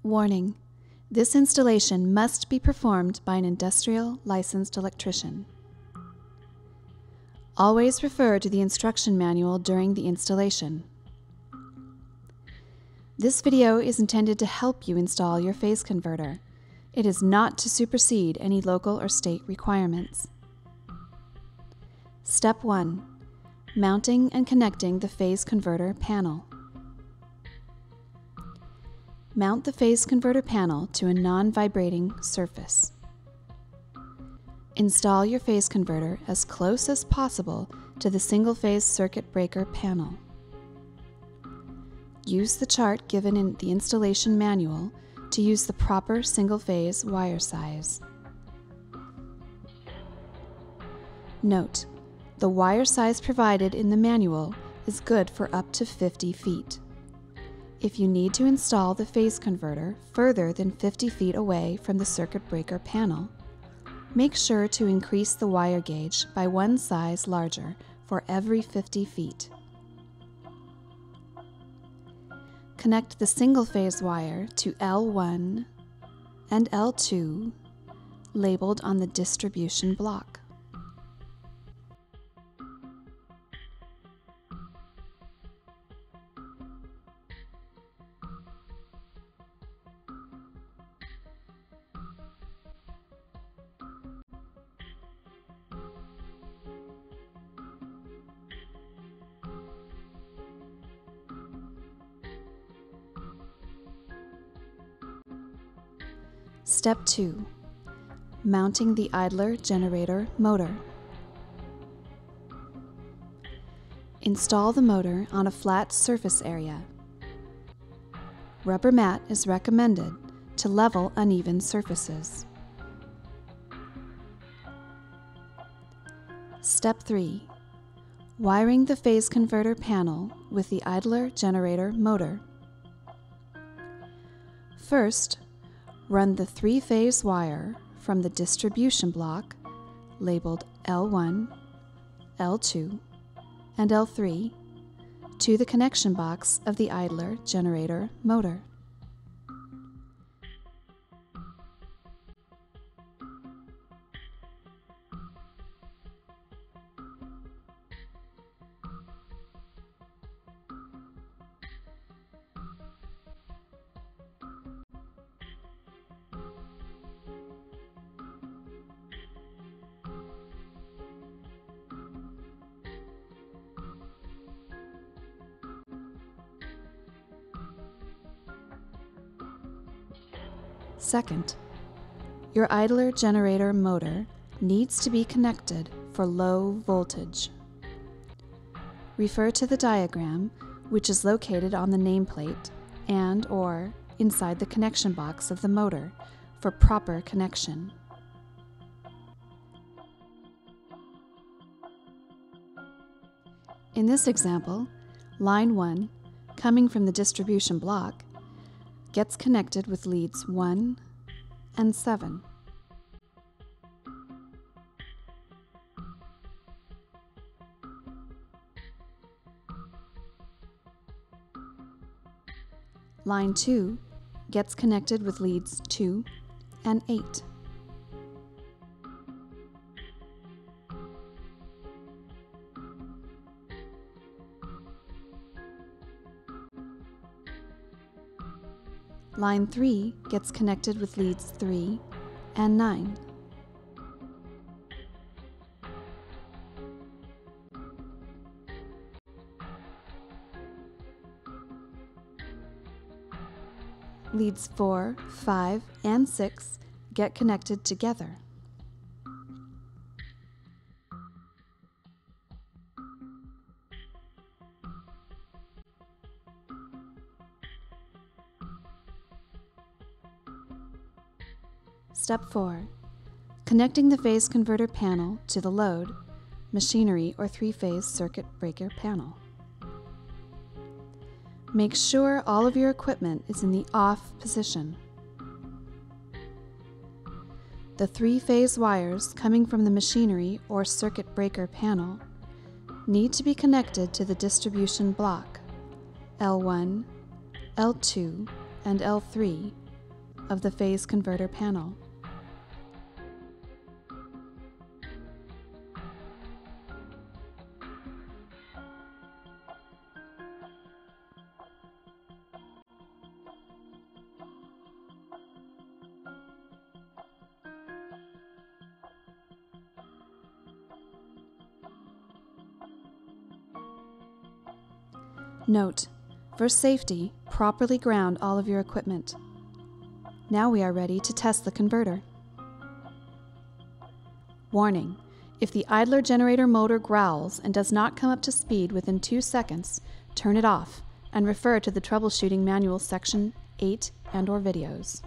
Warning: this installation must be performed by an industrial licensed electrician. Always refer to the instruction manual during the installation. This video is intended to help you install your phase converter. It is not to supersede any local or state requirements. Step 1. Mounting and connecting the phase converter panel. Mount the phase converter panel to a non-vibrating surface. Install your phase converter as close as possible to the single-phase circuit breaker panel. Use the chart given in the installation manual to use the proper single-phase wire size. Note: the wire size provided in the manual is good for up to 50 feet. If you need to install the phase converter further than 50 feet away from the circuit breaker panel, make sure to increase the wire gauge by one size larger for every 50 feet. Connect the single-phase wire to L1 and L2 labeled on the distribution block. Step 2. Mounting the idler generator motor. Install the motor on a flat surface area. Rubber mat is recommended to level uneven surfaces. Step 3. Wiring the phase converter panel with the idler generator motor. First, run the three-phase wire from the distribution block labeled L1, L2, and L3 to the connection box of the idler generator motor. Second, your idler generator motor needs to be connected for low voltage. Refer to the diagram, which is located on the nameplate and/or inside the connection box of the motor for proper connection. In this example, line 1, coming from the distribution block, gets connected with leads 1 and 7. Line 2 gets connected with leads 2 and 8. Line 3 gets connected with leads 3 and 9. Leads 4, 5, and 6 get connected together. Step 4. Connecting the phase converter panel to the load, machinery, or three-phase circuit breaker panel. Make sure all of your equipment is in the off position. The three-phase wires coming from the machinery or circuit breaker panel need to be connected to the distribution block, L1, L2, and L3 of the phase converter panel. Note: for safety, properly ground all of your equipment. Now we are ready to test the converter. Warning: if the idler generator motor growls and does not come up to speed within 2 seconds, turn it off and refer to the troubleshooting manual section 8 and/or videos.